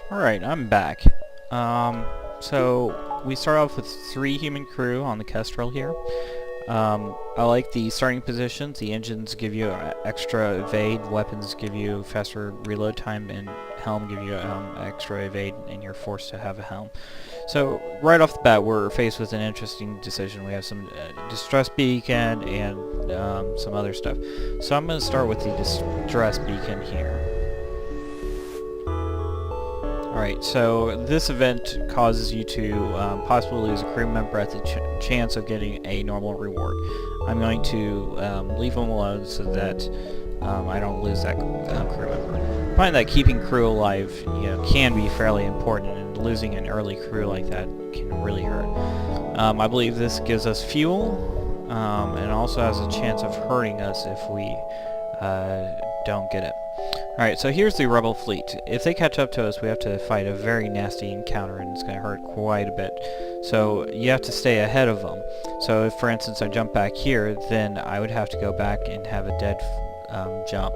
Alright, I'm back. So we start off with 3 human crew on the Kestrel here. I like the starting positions. The engines give you extra evade, weapons give you faster reload time, and helm give you extra evade, and you're forced to have a helm. So right off the bat, we're faced with an interesting decision. We have some distress beacon and some other stuff. So I'm going to start with the distress beacon here. Alright, so this event causes you to possibly lose a crew member at the chance of getting a normal reward. I'm going to leave them alone so that I don't lose that crew member. I find that keeping crew alive, can be fairly important, and losing an early crew like that can really hurt. I believe this gives us fuel, and also has a chance of hurting us if we don't get it. Alright, so here's the rebel fleet. If they catch up to us, we have to fight a very nasty encounter, and it's going to hurt quite a bit. So you have to stay ahead of them. So if, for instance, I jump back here, then I would have to go back and have a dead jump.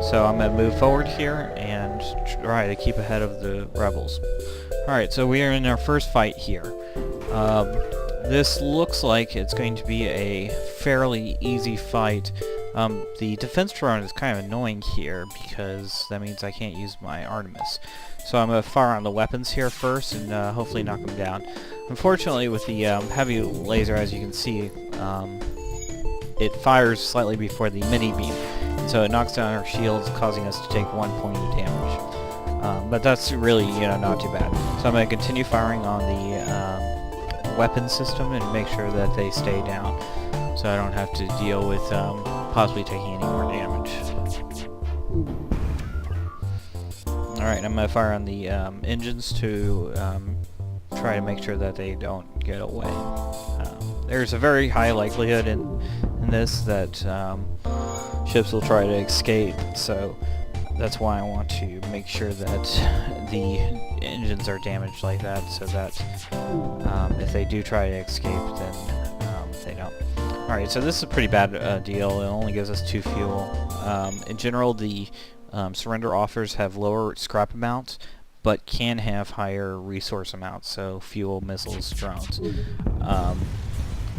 So I'm going to move forward here and try to keep ahead of the rebels. Alright, so we are in our first fight here. This looks like it's going to be a fairly easy fight. The defense drone is kind of annoying here because that means I can't use my Artemis. So I'm going to fire on the weapons here first and hopefully knock them down. Unfortunately, with the heavy laser, as you can see, it fires slightly before the mini beam, and so it knocks down our shields, causing us to take 1 point of damage. But that's really, not too bad. So I'm going to continue firing on the weapon system and make sure that they stay down, so I don't have to deal with possibly taking any more damage. Alright, I'm going to fire on the engines to try to make sure that they don't get away. There's a very high likelihood in this that ships will try to escape, so that's why I want to make sure that the engines are damaged like that, so that if they do try to escape, then they don't. Alright, so this is a pretty bad deal. It only gives us 2 fuel. In general, the surrender offers have lower scrap amounts, but can have higher resource amounts, so fuel, missiles, drones.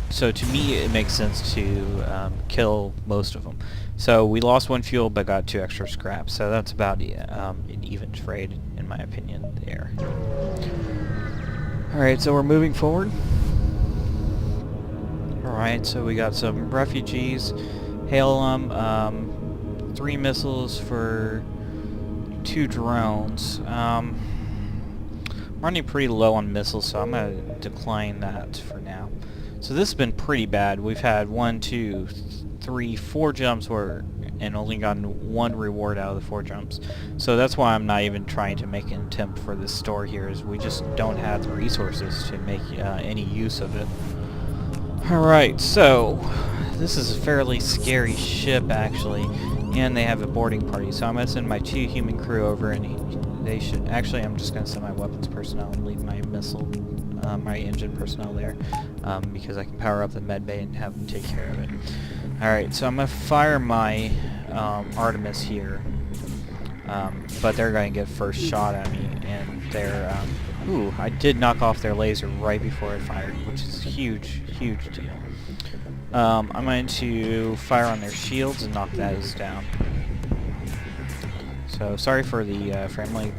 So to me, it makes sense to kill most of them. So we lost 1 fuel, but got 2 extra scraps, so that's about an even trade, in my opinion, there. Alright, so we're moving forward. Alright, so we got some refugees, hail them, 3 missiles for 2 drones. I'm running pretty low on missiles, so I'm going to decline that for now. So this has been pretty bad. We've had 1, 2, 3, 4 jumps and only gotten 1 reward out of the 4 jumps. So that's why I'm not even trying to make an attempt for this store here, is we just don't have the resources to make any use of it. Alright, so this is a fairly scary ship, actually, and they have a boarding party, so I'm going to send my 2 human crew over, and they should... Actually, I'm just going to send my weapons personnel and leave my my engine personnel there, because I can power up the medbay and have them take care of it. Alright, so I'm going to fire my Artemis here, but they're going to get first shot at me, and they're... Ooh, I did knock off their laser right before it fired, which is a huge, huge deal. I'm going to fire on their shields and knock those down. So, sorry for the frame rate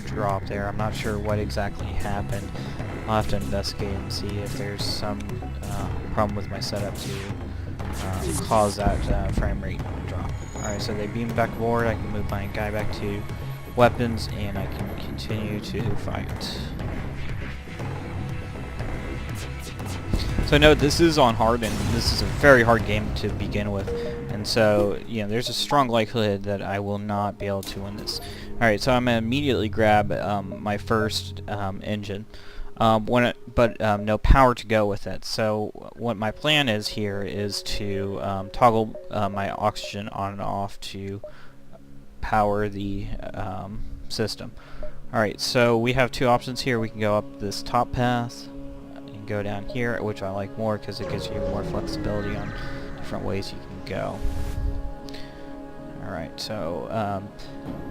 drop there. I'm not sure what exactly happened. I'll have to investigate and see if there's some problem with my setup to cause that frame rate drop. Alright, so they beamed back aboard. I can move my guy back to weapons, and I can continue to fight. So note, this is on hard, and this is a very hard game to begin with, and so there's a strong likelihood that I will not be able to win this. Alright, so I'm going to immediately grab my first engine, but no power to go with it. So what my plan is here is to toggle my oxygen on and off to power the system. Alright, so we have 2 options here. We can go up this top path and go down here, which I like more because it gives you more flexibility on different ways you can go. Alright, so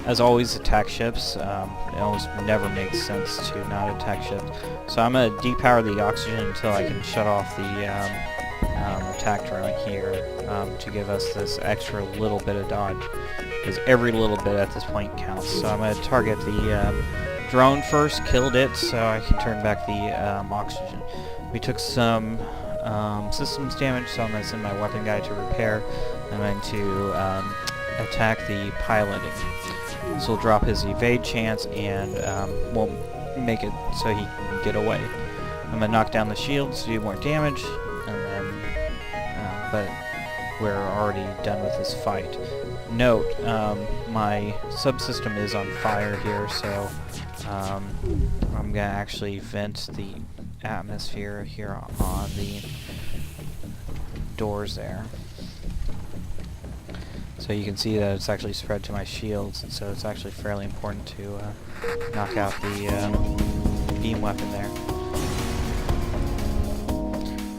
as always, attack ships. It almost never makes sense to not attack ships. So I'm going to depower the oxygen until I can shut off the attack drone here to give us this extra little bit of dodge. Because every little bit at this point counts. So I'm going to target the drone first, killed it, so I can turn back the oxygen. We took some systems damage, so I'm going to send my weapon guy to repair. I'm going to attack the piloting. This will drop his evade chance and won't make it so he can get away. I'm going to knock down the shields to do more damage, and then, but we're already done with this fight. Note, my subsystem is on fire here, so I'm going to actually vent the atmosphere here on the doors there. So you can see that it's actually spread to my shields, and so it's actually fairly important to knock out the beam weapon there.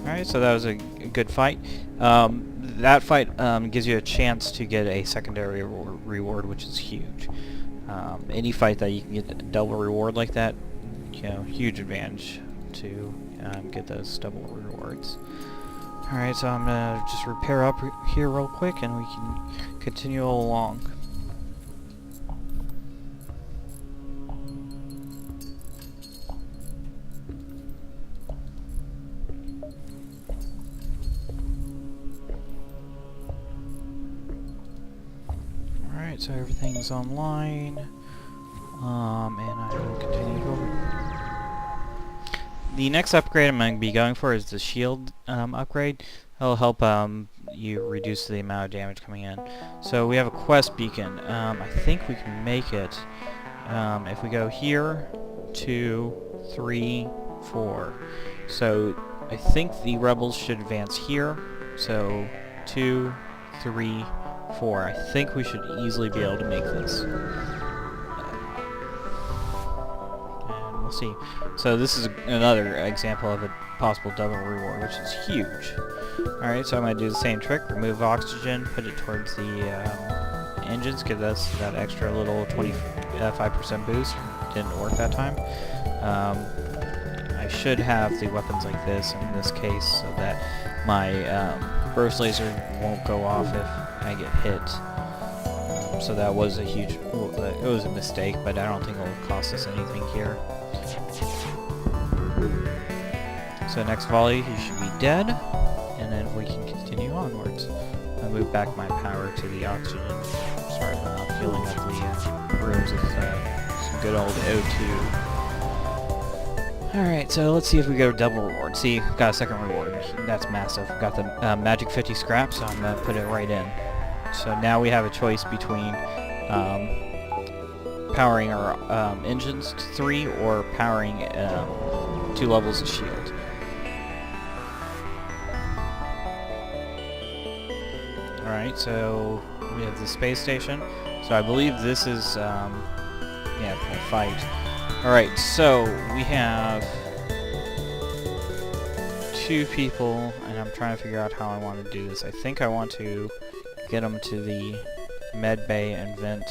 Alright, so that was a good fight. That fight gives you a chance to get a secondary reward, which is huge. Any fight that you can get a double reward like that, you know, huge advantage to get those double rewards. Alright, so I'm gonna just repair up here real quick and we can continue along. Alright, so everything's online. And I will continue over. The next upgrade I'm going to be going for is the shield upgrade. That'll help you reduce the amount of damage coming in. So we have a quest beacon. I think we can make it if we go here, 2, 3, 4. So I think the rebels should advance here. So 2, 3, 4. I think we should easily be able to make this. See. So this is another example of a possible double reward, which is huge. Alright, so I'm going to do the same trick. Remove oxygen, put it towards the engines, give us that extra little 25% boost. Didn't work that time. I should have the weapons like this in this case so that my burst laser won't go off if I get hit. So that was a huge, it was a mistake, but I don't think it will cost us anything here. So next volley, he should be dead, and then we can continue onwards. I'll move back my power to the oxygen. Start filling up the rooms with some good old O2. Alright, so let's see if we get a double reward. See, got a second reward. That's massive. Got the magic 50 scrap, so I'm going to put it right in. So now we have a choice between powering our engines to 3 or powering 2 levels of shield. Alright, so we have the space station. So I believe this is, yeah, the fight. Alright, so we have 2 people, and I'm trying to figure out how I want to do this. I think I want to get them to the med bay and vent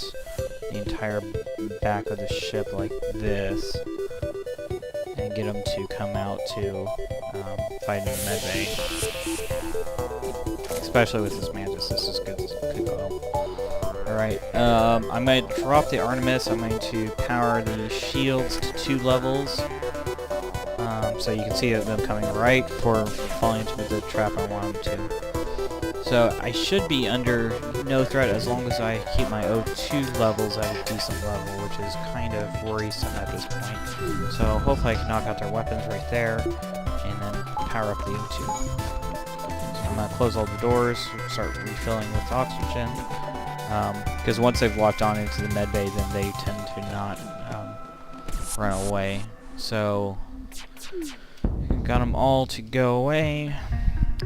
the entire back of the ship like this, and get them to come out to fight in the med bay. Especially with this Mantis, this is good go. Alright, I'm going to drop the Artemis. I'm going to power the shields to 2 levels. So you can see them coming right for falling into the trap I want them to. So I should be under no threat as long as I keep my O2 levels at a decent level, which is kind of worrisome at this point. So hopefully I can knock out their weapons right there, and then power up the O2. So I'm going to close all the doors, start refilling with oxygen, because once they've walked on into the med bay, then they tend to not run away. So got them all to go away,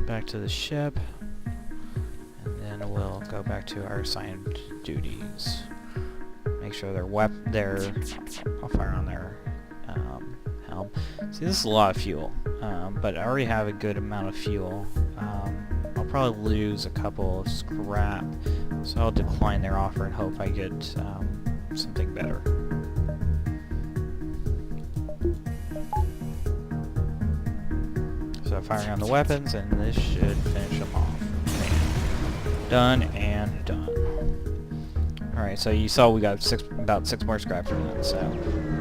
back to the ship. And we'll go back to our assigned duties. Make sure they're I'll fire on their helm. See, this is a lot of fuel, but I already have a good amount of fuel. I'll probably lose a couple of scrap, So I'll decline their offer and hope I get something better. So firing on the weapons, and this should finish them off. Okay. Done and done. Alright, so you saw we got about 6 more scrap from that, so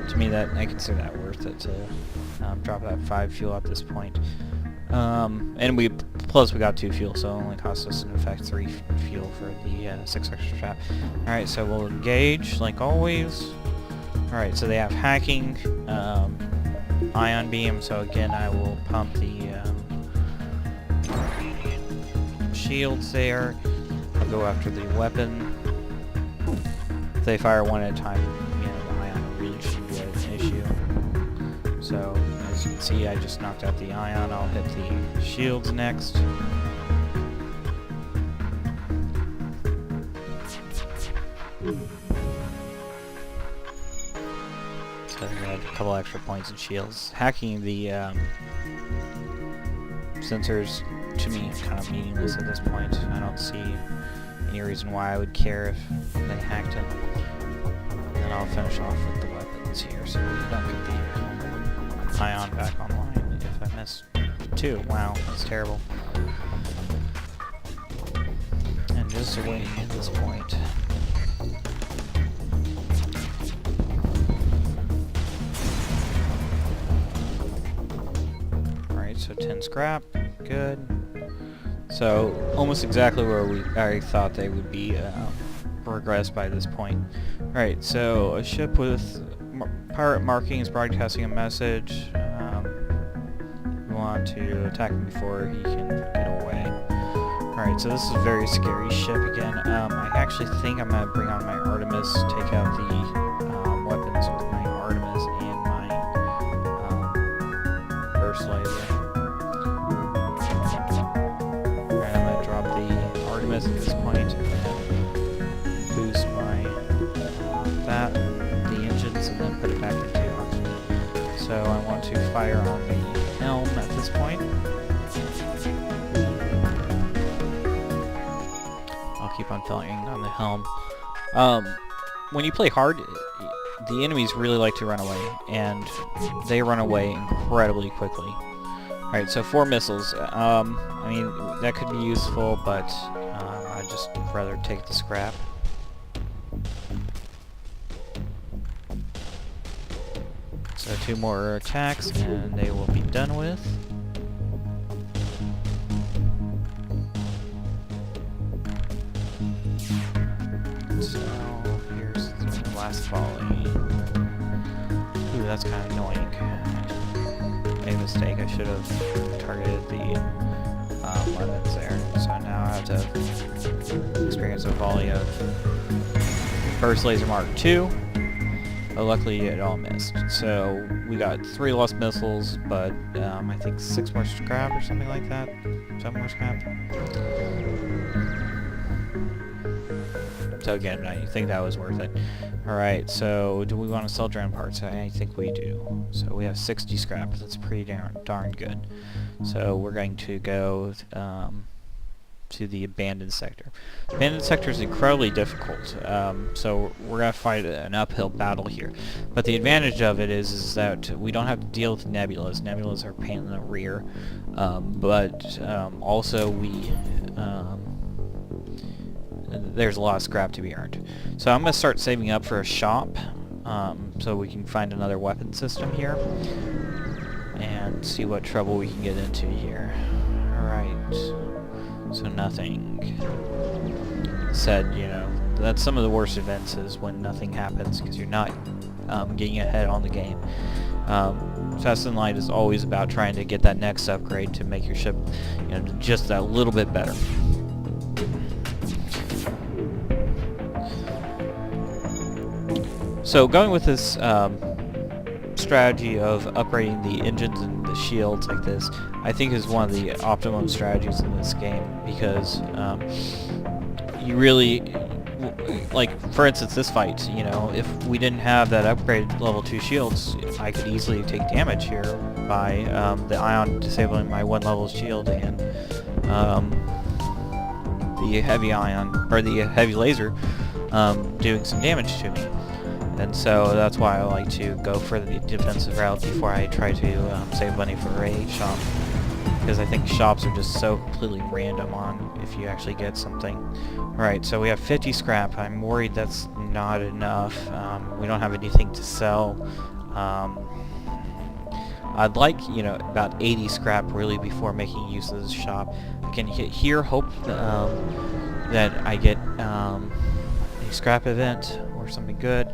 to me I consider that worth it to drop that 5 fuel at this point. And plus we got 2 fuel, so it only cost us in effect 3 fuel for the 6 extra scrap. Alright, so we'll engage like always. Alright, so they have hacking, ion beam, so again I will pump the shields there. I'll go after the weapon. If they fire one at a time, you know, the ion really should be an issue. So, as you can see, I just knocked out the ion. I'll hit the shields next. So I got a couple extra points in shields. Hacking the sensors, to me, is kind of meaningless at this point. I don't see any reason why I would care if they hacked it. And then I'll finish off with the weapons here, so we don't get the ion back online if I miss 2. Wow, that's terrible. And just waiting at this point. Alright, so 10 scrap, good. So, almost exactly where I thought they would be progressed by this point. Alright, so a ship with pirate markings broadcasting a message. We want to attack him before he can get away. Alright, so this is a very scary ship again. I actually think I'm going to bring on my Artemis, take out the weapons with my Artemis and my burst laser. At this point, and then boost the engines, and then put it back into oxygen. So I want to fire on the helm at this point. I'll keep on firing on the helm. When you play hard, the enemies really like to run away, and they run away incredibly quickly. Alright, so 4 missiles. I mean, that could be useful, but I'd just rather take the scrap. So 2 more attacks, and they will be done with. So here's the last volley. Ooh, that's kind of annoying. Made a mistake. I should have targeted the weapons there. So now I have to experience a volley of Burst Laser Mark II. But luckily it all missed. So we got 3 lost missiles, but I think 6 more scrap or something like that. 7 more scrap. So again, I think that was worth it. Alright, so do we want to sell drone parts? I think we do. So we have 60 scrap. That's pretty darn good. So we're going to go to the abandoned sector. Abandoned sector is incredibly difficult, so we're going to fight an uphill battle here. But the advantage of it is that we don't have to deal with nebulas. Nebulas are a pain in the rear, but also there's a lot of scrap to be earned. So I'm going to start saving up for a shop, so we can find another weapon system here, and see what trouble we can get into here. Alright, so nothing. Said, you know, that's some of the worst events is when nothing happens, because you're not getting ahead on the game. Fast and Light is always about trying to get that next upgrade to make your ship, you know, just that little bit better. So going with this strategy of upgrading the engines and the shields like this, I think is one of the optimum strategies in this game, because you really, like, for instance, this fight, you know, if we didn't have that upgrade level 2 shields, I could easily take damage here by the ion disabling my 1 level shield and the heavy ion, or the heavy laser, doing some damage to me. And so that's why I like to go for the defensive route before I try to save money for a shop. Because I think shops are just so completely random on if you actually get something. Alright, so we have 50 scrap. I'm worried that's not enough. We don't have anything to sell. I'd like, about 80 scrap really before making use of this shop. I can here hope that I get a scrap event or something good.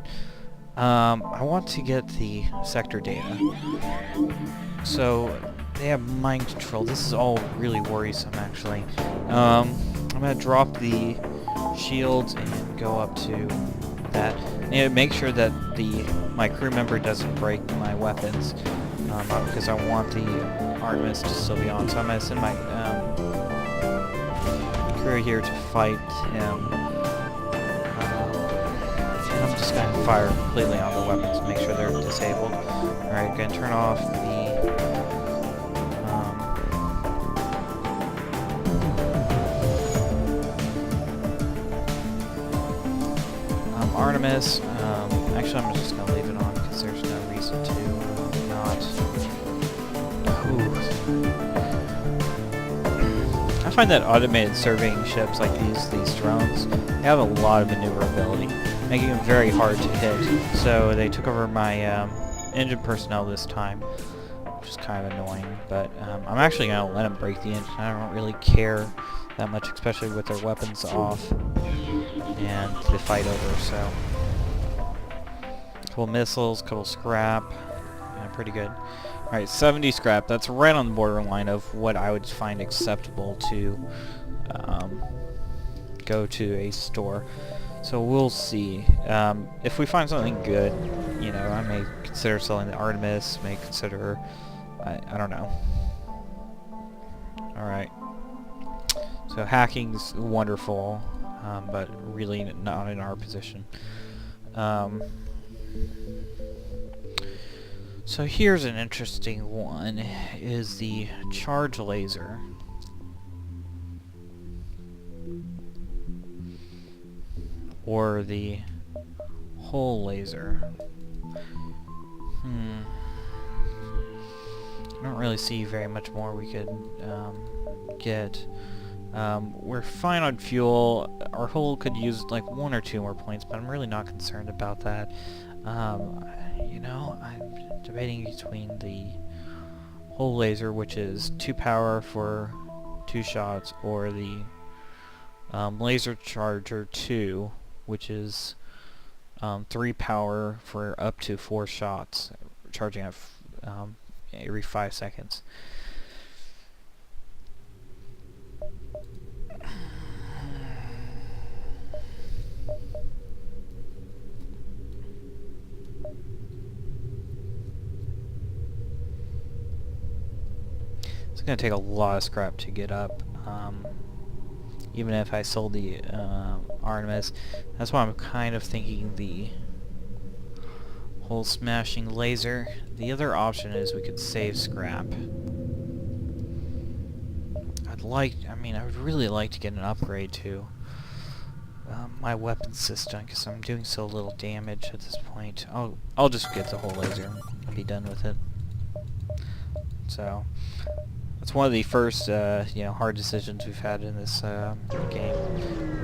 I want to get the sector data. So they have mind control. This is all really worrisome, actually. I'm gonna drop the shields and go up to that. And make sure that my crew member doesn't break my weapons, because I want the Artemis to still be on. So I'm gonna send my crew here to fight him. And I'm just gonna fire completely on the weapons to make sure they're disabled. Alright, gonna turn off the Artemis. Actually, I'm just going to leave it on because there's no reason to not. Ooh. I find that automated surveying ships like these drones, they have a lot of maneuverability, making them very hard to hit. So they took over my engine personnel this time, which is kind of annoying. But I'm actually going to let them break the engine. I don't really care that much, especially with their weapons off and the fight over. So couple missiles, couple scrap, yeah, pretty good. Alright, 70 scrap. That's right on the borderline of what I would find acceptable to go to a store. So we'll see. If we find something good, I may consider selling the Artemis, may consider, I don't know. Alright. So hacking's wonderful, but really not in our position. So here's an interesting one, is the charge laser. Or the hull laser. I don't really see very much more we could get. We're fine on fuel. Our hull could use like 1 or 2 more points, but I'm really not concerned about that. I'm debating between the hull laser, which is 2 power for 2 shots, or the laser charger 2, which is 3 power for up to 4 shots, charging at every 5 seconds. It's going to take a lot of scrap to get up, even if I sold the Artemis. That's why I'm kind of thinking the hull smashing laser. The other option is we could save scrap. I would really like to get an upgrade to my weapon system, because I'm doing so little damage at this point. I'll just get the hull laser and be done with it. So that's one of the first hard decisions we've had in this game.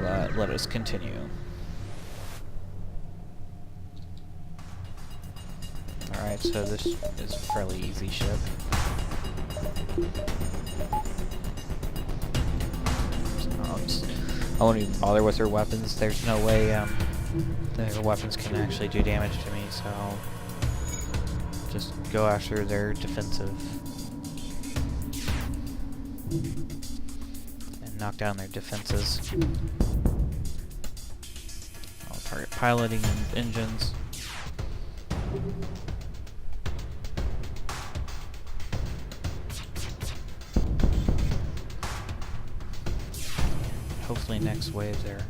Let us continue. Alright, so this is a fairly easy ship. I won't even bother with their weapons. There's no way their weapons can actually do damage to me, so I'll just go after their defensive and knock down their defenses. I'll target piloting and engines. Hopefully next wave they're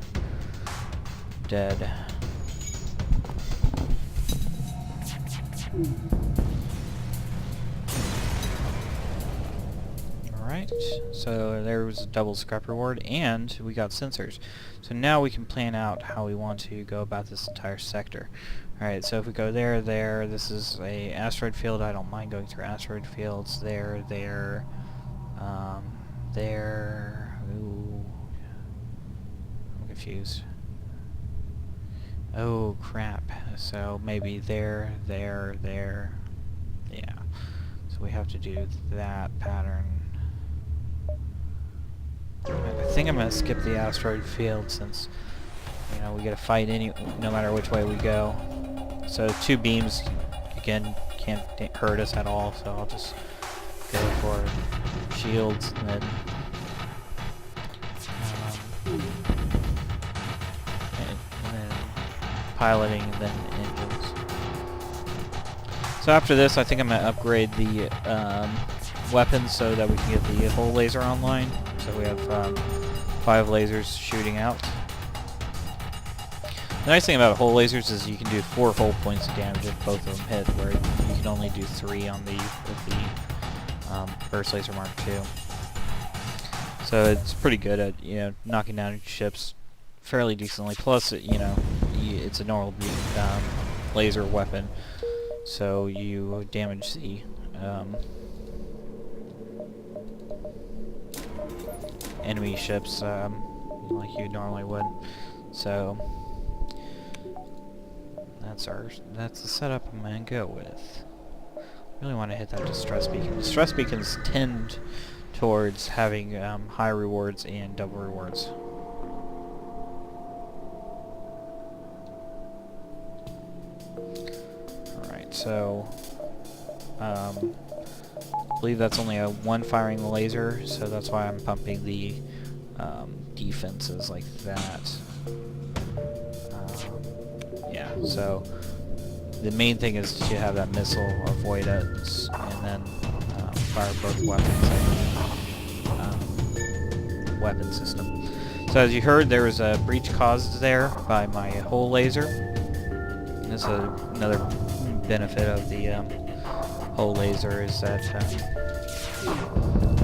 dead. Alright. Alright, so there was a double scrap reward, and we got sensors. So now we can plan out how we want to go about this entire sector. Alright, so if we go there, this is a asteroid field. I don't mind going through asteroid fields. There, ooh, I'm confused. Oh, crap. So maybe there. Yeah. So we have to do that pattern. I think I'm going to skip the asteroid field since, you know, we get to fight no matter which way we go. So 2 beams, again, can't hurt us at all, so I'll just go for shields and then piloting and then engines. So after this, I think I'm going to upgrade the weapons so that we can get the hull laser online. So we have 5 lasers shooting out. The nice thing about hull lasers is you can do 4 hull points of damage if both of them hit, where you can only do 3 on with the burst laser Mark II. So it's pretty good at, you know, knocking down ships fairly decently. Plus, you know, it's a normal laser weapon, so you damage the enemy ships like you normally would. So that's the setup I'm gonna go with. Really want to hit that distress beacon. Distress beacons tend towards having high rewards and double rewards. Alright, so I believe that's only a 1 firing laser, so that's why I'm pumping the defenses like that. Yeah, so the main thing is to have that missile avoidance and then fire both weapons at the weapon system. So as you heard, there was a breach caused there by my hull laser. This is another benefit of the hull laser is that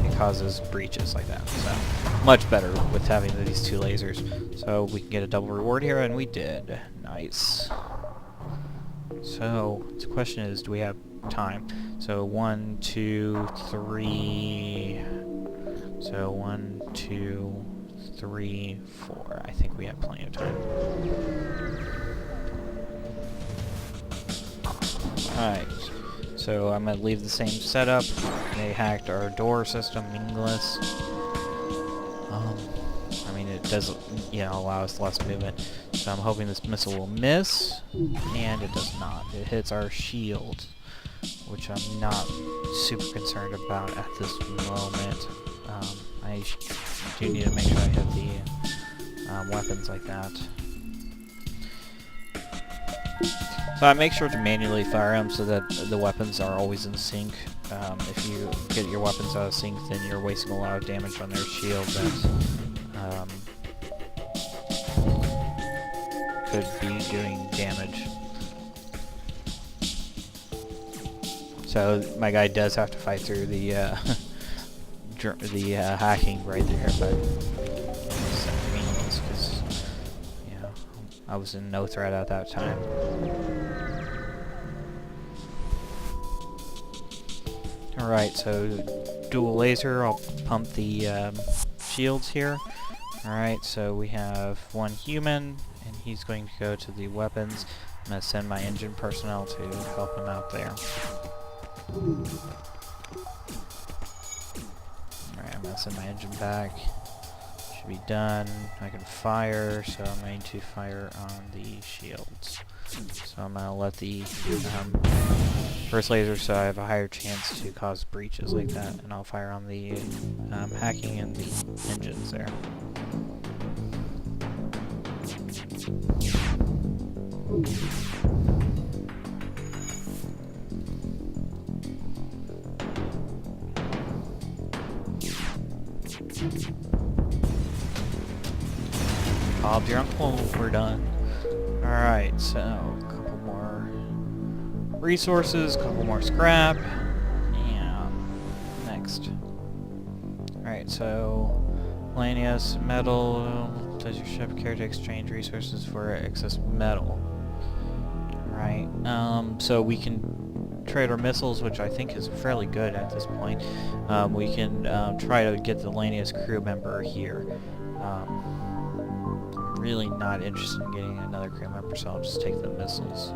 it causes breaches like that. So much better with having these 2 lasers. So we can get a double reward here, and we did. Nice. So the question is, do we have time? So 1, 2, 3. So 1, 2, 3, 4. I think we have plenty of time. Alright. So I'm going to leave the same setup. They hacked our door system, meaningless. I mean, it does, you know, allow us less movement. So I'm hoping this missile will miss, and it does not. It hits our shield, which I'm not super concerned about at this moment. I do need to make sure I hit the weapons like that. So I make sure to manually fire them so that the weapons are always in sync. If you get your weapons out of sync, then you're wasting a lot of damage on their shield that could be doing damage. So my guy does have to fight through the hacking right there, but it's meaningless because, you know, I was in no threat at that time. Alright, so dual laser, I'll pump the shields here. Alright, so we have 1 human, and he's going to go to the weapons. I'm going to send my engine personnel to help him out there. Alright, I'm going to send my engine back. Should be done. I can fire, so I'm going to fire on the shields. So I'm going to let the first laser so I have a higher chance to cause breaches like that, and I'll fire on the hacking and the engines there. Bob's your uncle, we're done. Alright, so a couple more resources, a couple more scrap, and next. Alright, so Lanius, metal, does your ship care to exchange resources for excess metal? Right, so we can trade our missiles, which I think is fairly good at this point. We can try to get the Lanius crew member here. I'm really not interested in getting another crew member, so I'll just take the missiles.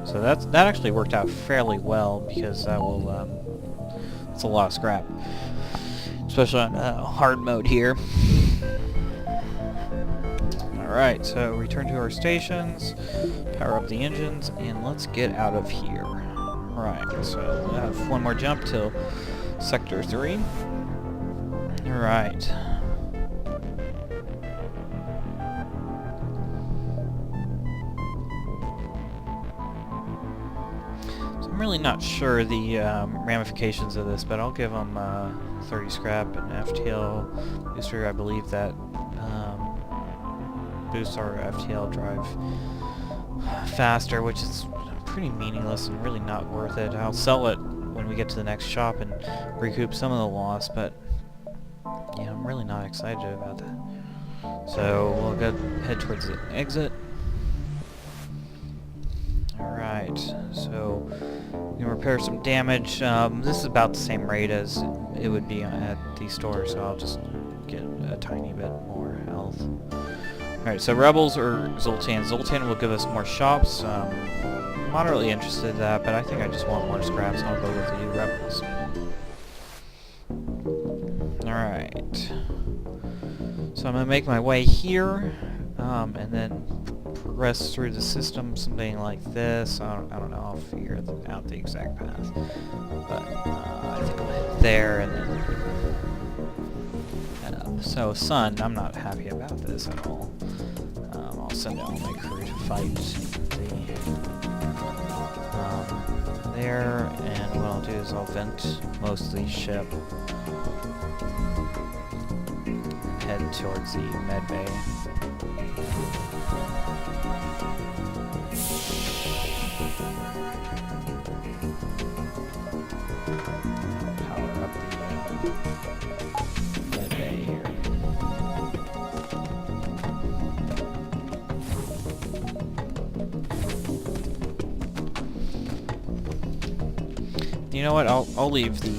So that actually worked out fairly well, because that will, it's a lot of scrap. Especially on hard mode here. Alright, so return to our stations, power up the engines, and let's get out of here. Alright, so we'll have one more jump till Sector 3. Alright. So I'm really not sure the ramifications of this, but I'll give them 30 scrap and FTL booster. I believe that boosts our FTL drive faster, which is pretty meaningless and really not worth it. I'll sell it when we get to the next shop and recoup some of the loss, but yeah, I'm really not excited about that. So we'll go head towards the exit. Alright, so we can repair some damage. This is about the same rate as it would be at the store, so I'll just get a tiny bit more health. Alright, so Rebels or Zoltan? Zoltan will give us more shops. Moderately interested in that, but I think I just want more scraps, so I'll go with the Rebels. Alright. So I'm going to make my way here, and then progress through the system, something like this. I don't know, I'll figure out the exact path. But I think I'll hit there, and then head up. So Sun, I'm not happy about this at all. I'll send out my crew to fight there, and what I'll do is I'll vent most of the ship and head towards the med bay. Power up the med bay here. You know what? I'll leave the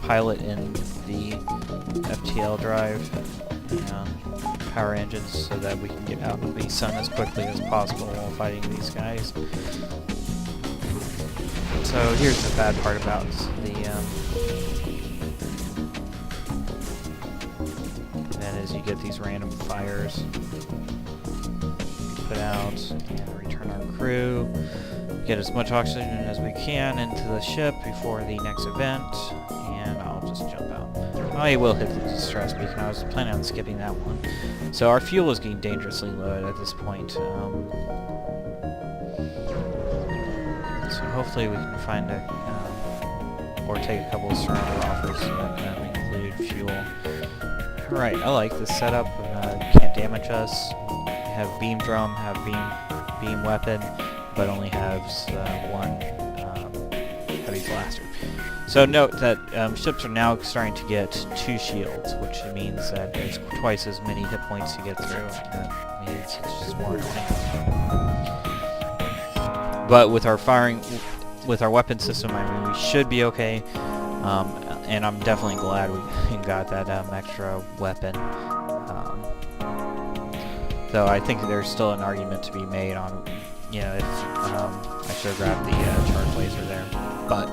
pilot in the FTL drive, power engines, so that we can get out of the sun as quickly as possible while fighting these guys. So here's the bad part about the then is you get these random fires put out and return our crew. Get as much oxygen as we can into the ship before the next event, and I'll just jump out. I will hit the distress beacon. I was planning on skipping that one. So our fuel is getting dangerously low at this point. So hopefully we can find a, or take a couple of surrender offers that include fuel. Alright, I like this setup. Can't damage us. Have beam drum, have beam weapon, but only has one heavy blaster. So note that ships are now starting to get 2 shields, which means that there's twice as many hit points to get through, and that means it's just more annoying. But with our firing, with our weapon system, I mean, we should be okay, and I'm definitely glad we got that extra weapon. Though I think there's still an argument to be made on, you know, if I should have grabbed the charge laser there. But,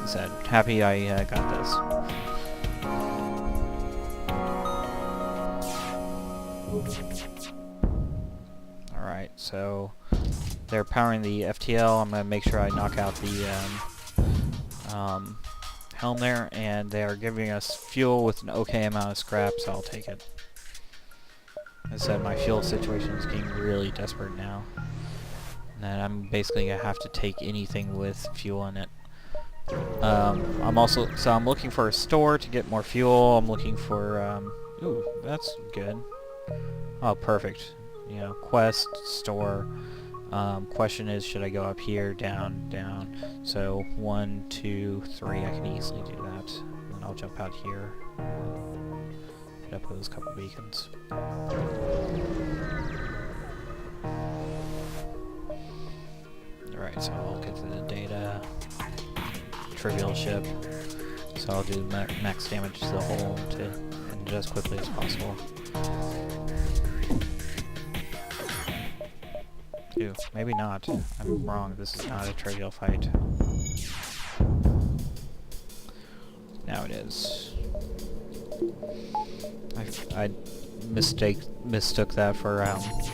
as I said, happy I got this. Alright, so they're powering the FTL. I'm going to make sure I knock out the helm there, and they are giving us fuel with an okay amount of scrap, so I'll take it. As I said, my fuel situation is getting really desperate now. And I'm basically going to have to take anything with fuel in it. I'm looking for a store to get more fuel. I'm looking for, ooh, that's good. Oh, perfect. You know, quest, store. Question is, should I go up here, down, down? So, 1, 2, 3, I can easily do that. And I'll jump out here. Hit up those couple beacons. Alright, so I'll get to the data. Trivial ship. So I'll do max damage to the hull to end it as quickly as possible. Ew, maybe not. I'm wrong. This is not a trivial fight. Now it is. I mistook that for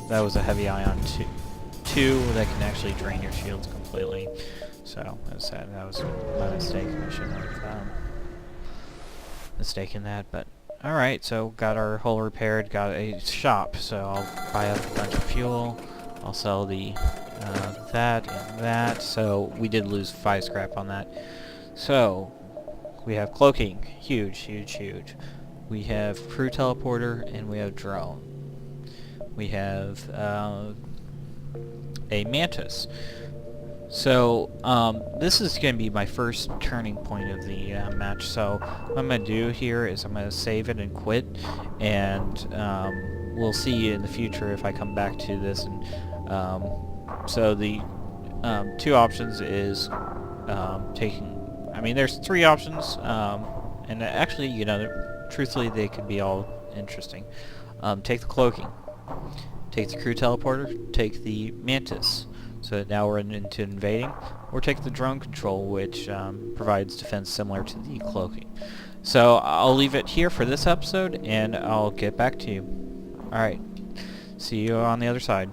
that was a heavy ion 2 that can actually drain your shields completely. So as I said, that was my mistake. I shouldn't have mistaken that. But all right, so got our hull repaired. Got a shop, so I'll buy up a bunch of fuel. I'll sell the that and that. So we did lose 5 scrap on that. So we have cloaking, huge, huge, huge. We have crew teleporter and we have drone. We have a mantis. So this is going to be my first turning point of the match. So what I'm going to do here is I'm going to save it and quit, and we'll see in the future if I come back to this. And so the 2 options is taking. I mean, there's 3 options, and actually, you know, truthfully, they could be all interesting. Take the cloaking, take the crew teleporter, take the mantis. So now we're into invading, or take the drone control, which provides defense similar to the cloaking. So I'll leave it here for this episode, and I'll get back to you. Alright, see you on the other side.